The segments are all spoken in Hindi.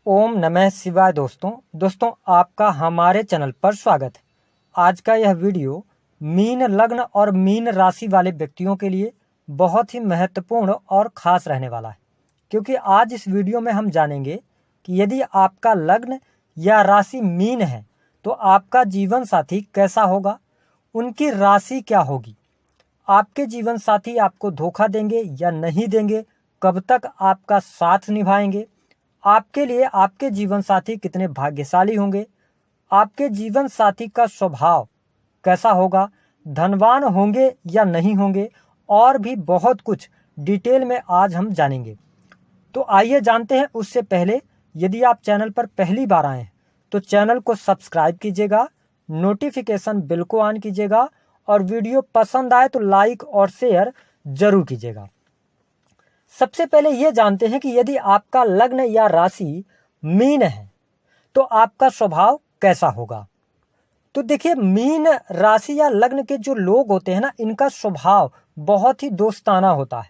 ओम नमः शिवाय। दोस्तों आपका हमारे चैनल पर स्वागत है। आज का यह वीडियो मीन लग्न और मीन राशि वाले व्यक्तियों के लिए बहुत ही महत्वपूर्ण और खास रहने वाला है, क्योंकि आज इस वीडियो में हम जानेंगे कि यदि आपका लग्न या राशि मीन है तो आपका जीवन साथी कैसा होगा, उनकी राशि क्या होगी, आपके जीवन साथी आपको धोखा देंगे या नहीं देंगे, कब तक आपका साथ निभाएंगे, आपके लिए आपके जीवन साथी कितने भाग्यशाली होंगे, आपके जीवन साथी का स्वभाव कैसा होगा, धनवान होंगे या नहीं होंगे, और भी बहुत कुछ डिटेल में आज हम जानेंगे। तो आइए जानते हैं। उससे पहले यदि आप चैनल पर पहली बार आए हैं तो चैनल को सब्सक्राइब कीजिएगा, नोटिफिकेशन बिल को ऑन कीजिएगा और वीडियो पसंद आए तो लाइक और शेयर जरूर कीजिएगा। सबसे पहले ये जानते हैं कि यदि आपका लग्न या राशि मीन है तो आपका स्वभाव कैसा होगा। तो देखिए, मीन राशि या लग्न के जो लोग होते हैं ना, इनका स्वभाव बहुत ही दोस्ताना होता है।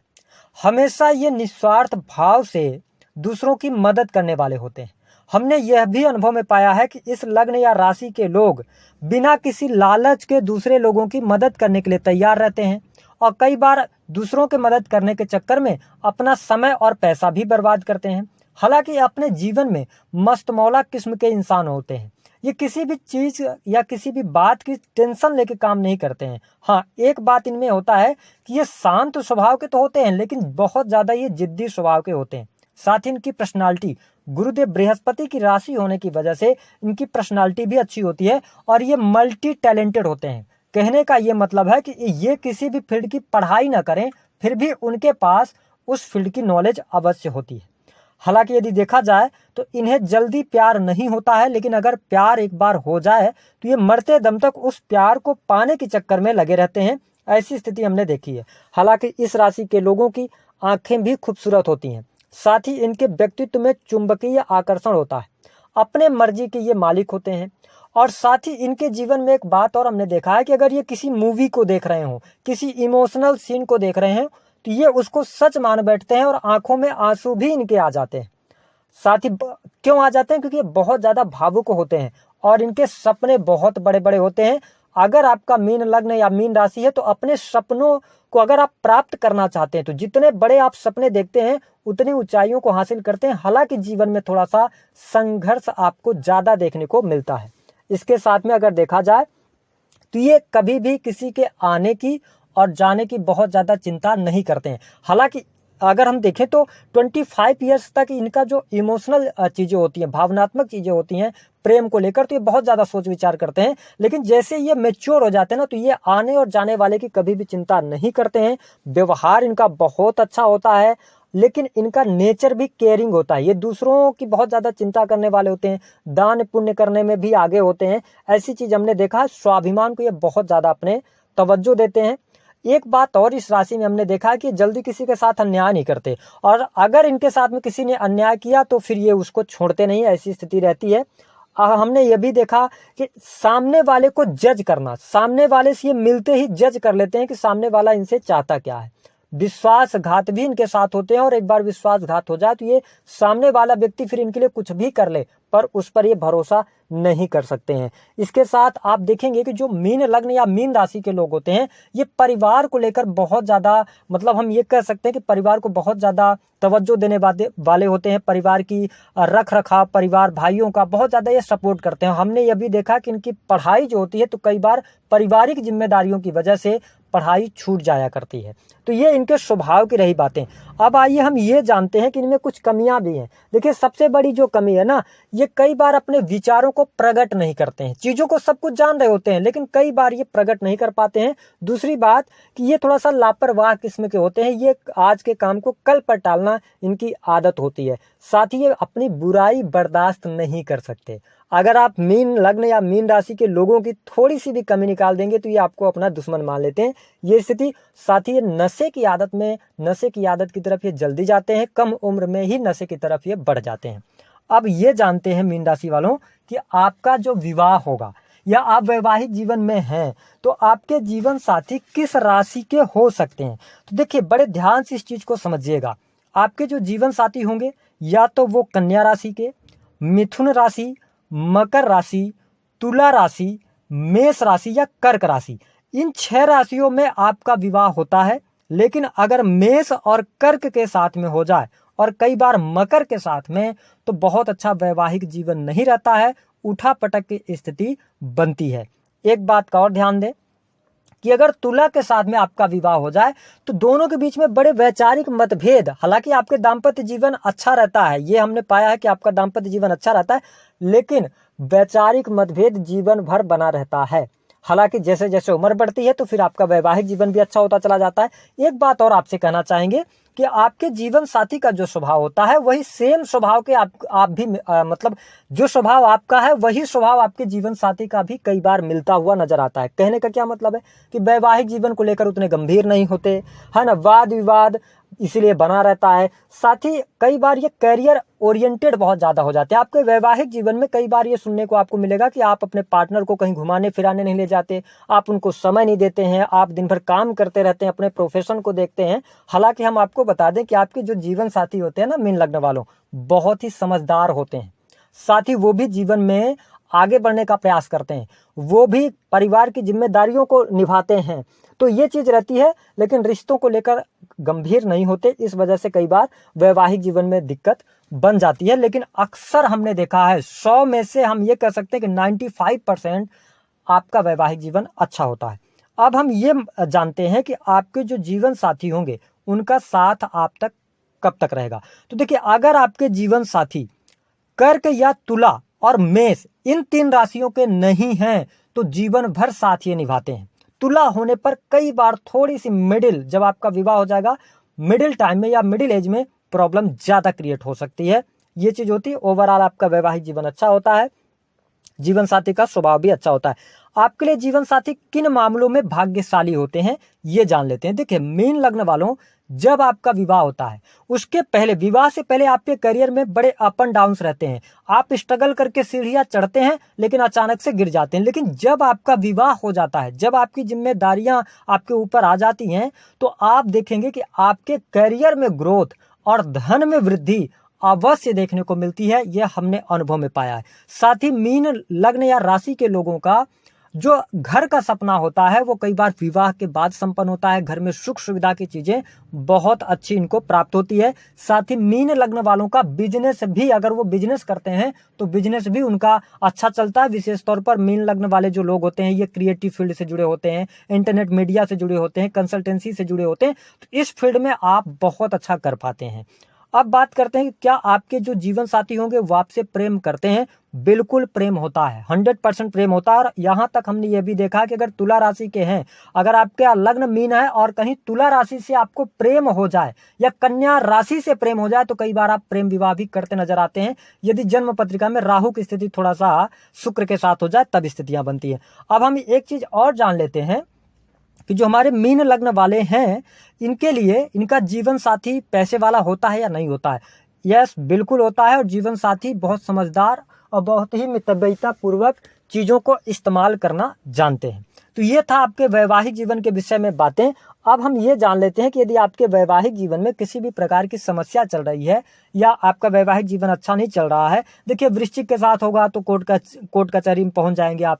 हमेशा ये निस्वार्थ भाव से दूसरों की मदद करने वाले होते हैं। हमने यह भी अनुभव में पाया है कि इस लग्न या राशि के लोग बिना किसी लालच के दूसरे लोगों की मदद करने के लिए तैयार रहते हैं और कई बार दूसरों की मदद करने के चक्कर में अपना समय और पैसा भी बर्बाद करते हैं। हालांकि अपने जीवन में मस्तमौला किस्म के इंसान होते हैं। ये किसी भी चीज या किसी भी बात की टेंशन लेके काम नहीं करते हैं। हाँ, एक बात इनमें होता है कि ये शांत स्वभाव के तो होते हैं, लेकिन बहुत ज्यादा ये जिद्दी स्वभाव के होते हैं। साथ ही इनकी पर्सनालिटी गुरुदेव बृहस्पति की राशि होने की वजह से इनकी पर्सनालिटी भी अच्छी होती है और ये मल्टी टैलेंटेड होते हैं। कहने का ये मतलब है कि ये किसी भी फील्ड की पढ़ाई ना करें, फिर भी उनके पास उस फील्ड की नॉलेज अवश्य होती है। हालांकि यदि देखा जाए तो इन्हें जल्दी प्यार नहीं होता है, लेकिन अगर प्यार एक बार हो जाए तो ये मरते दम तक उस प्यार को पाने के चक्कर में लगे रहते हैं। ऐसी स्थिति हमने देखी है। हालांकि इस राशि के लोगों की आंखें भी खूबसूरत होती हैं। साथ ही इनके व्यक्तित्व में चुंबकीय आकर्षण होता है। अपने मर्जी के ये मालिक होते हैं। और साथ ही इनके जीवन में एक बात और हमने देखा है कि अगर ये किसी मूवी को देख रहे हो, किसी इमोशनल सीन को देख रहे हैं, तो ये उसको सच मान बैठते हैं और आंखों में आंसू भी इनके आ जाते हैं। साथ ही क्यों आ जाते हैं? क्योंकि ये बहुत ज्यादा भावुक होते हैं और इनके सपने बहुत बड़े बड़े होते हैं। अगर आपका मीन लग्न या मीन राशि है तो अपने सपनों को अगर आप प्राप्त करना चाहते हैं तो जितने बड़े आप सपने देखते हैं उतनी ऊंचाइयों को हासिल करते हैं। हालांकि जीवन में थोड़ा सा संघर्ष आपको ज्यादा देखने को मिलता है। इसके साथ में अगर देखा जाए तो ये कभी भी किसी के आने की और जाने की बहुत ज्यादा चिंता नहीं करते हैं। हालांकि अगर हम देखें तो 25 ईयर्स तक इनका जो इमोशनल चीजें होती हैं, भावनात्मक चीजें होती हैं प्रेम को लेकर, तो ये बहुत ज्यादा सोच विचार करते हैं। लेकिन जैसे ये मैच्योर हो जाते हैं ना, तो ये आने और जाने वाले की कभी भी चिंता नहीं करते हैं। व्यवहार इनका बहुत अच्छा होता है, लेकिन इनका नेचर भी केयरिंग होता है। ये दूसरों की बहुत ज्यादा चिंता करने वाले होते हैं, दान पुण्य करने में भी आगे होते हैं। ऐसी चीज हमने देखा है। स्वाभिमान को ये बहुत ज्यादा अपने तवज्जो देते हैं। एक बात और इस राशि में हमने देखा है कि जल्दी किसी के साथ अन्याय नहीं करते, और अगर इनके साथ में किसी ने अन्याय किया तो फिर ये उसको छोड़ते नहीं। ऐसी स्थिति रहती है। हमने ये भी देखा कि सामने वाले को जज करना, सामने वाले से ये मिलते ही जज कर लेते हैं कि सामने वाला इनसे चाहता क्या है। विश्वासघात भी इनके साथ होते हैं, और एक बार विश्वासघात हो जाए तो ये सामने वाला व्यक्ति फिर इनके लिए कुछ भी कर ले, पर उस पर ये भरोसा नहीं कर सकते हैं। इसके साथ आप देखेंगे कि जो मीन लग्न या मीन राशि के लोग होते हैं, ये परिवार को लेकर बहुत ज्यादा, मतलब हम ये कह सकते हैं कि परिवार को बहुत ज्यादा तवज्जो देने वाले होते हैं। परिवार की रख रखाव, परिवार भाइयों का बहुत ज्यादा ये सपोर्ट करते हैं। हमने यह भी देखा कि इनकी पढ़ाई जो होती है तो कई बार पारिवारिक जिम्मेदारियों की वजह से पढ़ाई छूट जाया करती है। तो ये इनके स्वभाव की रही बातें। अब आइए हम ये जानते हैं कि इनमें कुछ कमियां भी हैं। देखिए, सबसे बड़ी जो कमी है ना, ये कई बार अपने विचारों को प्रकट नहीं करते हैं। चीजों को सब कुछ जान रहे होते हैं, लेकिन कई बार ये प्रकट नहीं कर पाते हैं। दूसरी बात कि ये थोड़ा सा लापरवाह किस्म के होते हैं। ये आज के काम को कल पर टालना इनकी आदत होती है। साथ ही ये अपनी बुराई बर्दाश्त नहीं कर सकते। अगर आप मीन लग्न या मीन राशि के लोगों की थोड़ी सी भी कमी निकाल देंगे तो ये आपको अपना दुश्मन मान लेते हैं। ये स्थिति। साथ ही ये नशे की आदत की तरफ ये जल्दी जाते हैं। कम उम्र में ही नशे की तरफ ये बढ़ जाते हैं। अब ये जानते हैं मीन राशि वालों कि आपका जो विवाह होगा या आप वैवाहिक जीवन में हैं तो आपके जीवन साथी किस राशि के हो सकते हैं। तो देखिए, बड़े ध्यान से इस चीज को समझिएगा। आपके जो जीवन साथी होंगे या तो वो कन्या राशि के, मिथुन राशि, मकर राशि, तुला राशि, मेष राशि या कर्क राशि, इन 6 राशियों में आपका विवाह होता है। लेकिन अगर मेष और कर्क के साथ में हो जाए और कई बार मकर के साथ में, तो बहुत अच्छा वैवाहिक जीवन नहीं रहता है, उठा पटक की स्थिति बनती है। एक बात का और ध्यान दें कि अगर तुला के साथ में आपका विवाह हो जाए तो दोनों के बीच में बड़े वैचारिक मतभेद, हालांकि आपके दाम्पत्य जीवन अच्छा रहता है, ये हमने पाया है कि आपका दाम्पत्य जीवन अच्छा रहता है, लेकिन वैचारिक मतभेद जीवन भर बना रहता है। हालांकि जैसे जैसे उम्र बढ़ती है तो फिर आपका वैवाहिक जीवन भी अच्छा होता चला जाता है। एक बात और आपसे कहना चाहेंगे कि आपके जीवन साथी का जो स्वभाव होता है वही सेम स्वभाव के आप भी मतलब जो स्वभाव आपका है वही स्वभाव आपके जीवन साथी का भी कई बार मिलता हुआ नजर आता है। कहने का क्या मतलब है कि वैवाहिक जीवन को लेकर उतने गंभीर नहीं होते, है ना, वाद विवाद इसीलिए बना रहता है। साथ ही कई बार ये करियर ओरिएंटेड बहुत ज्यादा हो जाते हैं। आपके वैवाहिक जीवन में कई बार ये सुनने को आपको मिलेगा कि आप अपने पार्टनर को कहीं घुमाने फिराने नहीं ले जाते, आप उनको समय नहीं देते हैं, आप दिन भर काम करते रहते हैं, अपने प्रोफेशन को देखते हैं। हालांकि हम आपको बता दें कि आपके जो जीवन साथी होते हैं ना मीन लग्न वालों, बहुत ही समझदार होते हैं। साथ ही वो भी जीवन में आगे बढ़ने का प्रयास करते हैं, वो भी परिवार की जिम्मेदारियों को निभाते हैं। तो ये चीज रहती है, लेकिन रिश्तों को लेकर गंभीर नहीं होते। इस वजह से कई बार वैवाहिक जीवन में दिक्कत बन जाती है। लेकिन अक्सर हमने देखा है 100 में से हम ये कह सकते हैं कि 95% आपका वैवाहिक जीवन अच्छा होता है। अब हम ये जानते हैं कि आपके जो जीवन साथी होंगे उनका साथ आप तक कब तक रहेगा। तो देखिए, अगर आपके जीवन साथी कर्क या तुला और मेष इन 3 राशियों के नहीं हैं तो जीवन भर साथ ये निभाते हैं। तुला होने पर कई बार थोड़ी सी मिडिल, जब आपका विवाह हो जाएगा मिडिल टाइम में या मिडिल एज में प्रॉब्लम ज्यादा क्रिएट हो सकती है। ये चीज होती है। ओवरऑल आपका वैवाहिक जीवन अच्छा होता है, जीवन साथी का स्वभाव भी अच्छा होता है। आपके लिए जीवन साथी किन मामलों में भाग्यशाली होते हैं ये जान लेते हैं। देखिए, मीन लग्न वालों, जब आपका विवाह होता है उसके पहले, विवाह से पहले आपके करियर में बड़े अप एंड डाउन्स रहते हैं। आप स्ट्रगल करके सीढ़ियां चढ़ते हैं लेकिन अचानक से गिर जाते हैं। लेकिन जब आपका विवाह हो जाता है, जब आपकी जिम्मेदारियां आपके ऊपर आ जाती हैं, तो आप देखेंगे कि आपके करियर में ग्रोथ और धन में वृद्धि अवश्य देखने को मिलती है। यह हमने अनुभव में पाया है। साथ ही मीन लग्न या राशि के लोगों का जो घर का सपना होता है वो कई बार विवाह के बाद संपन्न होता है। घर में सुख सुविधा की चीजें बहुत अच्छी इनको प्राप्त होती है। साथ ही मीन लग्न वालों का बिजनेस भी, अगर वो बिजनेस करते हैं तो बिजनेस भी उनका अच्छा चलता है। विशेष तौर पर मीन लग्न वाले जो लोग होते हैं ये क्रिएटिव फील्ड से जुड़े होते हैं, इंटरनेट मीडिया से जुड़े होते हैं, कंसल्टेंसी से जुड़े होते हैं। तो इस फील्ड में आप बहुत अच्छा कर पाते हैं। अब बात करते हैं कि क्या आपके जो जीवन साथी होंगे वो आपसे प्रेम करते हैं। बिल्कुल प्रेम होता है, 100% प्रेम होता है। और यहां तक हमने ये भी देखा कि अगर तुला राशि के हैं, अगर आपका लग्न मीन है और कहीं तुला राशि से आपको प्रेम हो जाए या कन्या राशि से प्रेम हो जाए तो कई बार आप प्रेम विवाह भी करते नजर आते हैं। यदि जन्म पत्रिका में राहु की स्थिति थोड़ा सा शुक्र के साथ हो जाए तब स्थितियां बनती है। अब हम एक चीज और जान लेते हैं कि जो हमारे मीन लग्न वाले हैं इनके लिए इनका जीवन साथी पैसे वाला होता है या नहीं होता है। यस, बिल्कुल होता है। और जीवन साथी बहुत समझदार और बहुत ही मितव्ययिता पूर्वक चीजों को इस्तेमाल करना जानते हैं। तो ये था आपके वैवाहिक जीवन के विषय में बातें। अब हम ये जान लेते हैं कि यदि आपके वैवाहिक जीवन में किसी भी प्रकार की समस्या चल रही है या आपका वैवाहिक जीवन अच्छा नहीं चल रहा है, देखिए वृश्चिक के साथ होगा तो कोर्ट कचहरी में पहुंच जाएंगे आप।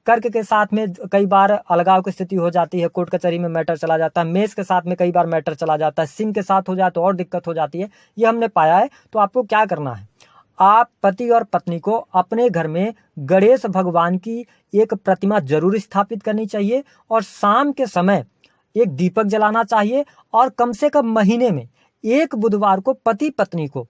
कर्क के साथ में कई बार अलगाव की स्थिति हो जाती है, कोर्ट कचहरी में मैटर चला जाता है। मेष के साथ में कई बार मैटर चला जाता है। सिंह के साथ हो जाए तो और दिक्कत हो जाती है, ये हमने पाया है। तो आपको क्या करना है, आप पति और पत्नी को अपने घर में गणेश भगवान की एक प्रतिमा जरूर स्थापित करनी चाहिए और शाम के समय एक दीपक जलाना चाहिए। और कम से कम महीने में एक बुधवार को पति पत्नी को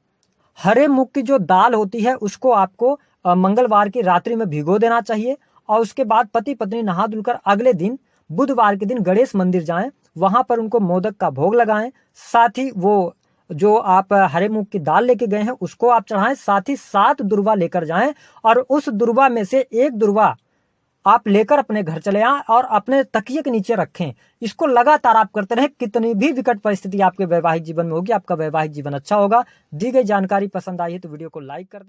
हरे मूंग की जो दाल होती है उसको आपको मंगलवार की रात्रि में भिगो देना चाहिए। और उसके बाद पति पत्नी नहा धुलकर अगले दिन बुधवार के दिन गणेश मंदिर जाएं, वहां पर उनको मोदक का भोग लगाएं। साथ ही वो जो आप हरे मूंग की दाल लेके गए हैं उसको आप चढ़ाएं। साथ ही 7 दुर्वा लेकर जाएं और उस दुर्वा में से एक दुर्वा आप लेकर अपने घर चले आएं और अपने तकिए के नीचे रखें। इसको लगातार आप करते रहें। कितनी भी विकट परिस्थिति आपके वैवाहिक जीवन में होगी, आपका वैवाहिक जीवन अच्छा होगा। दी गई जानकारी पसंद आई है तो वीडियो को लाइक कर दें।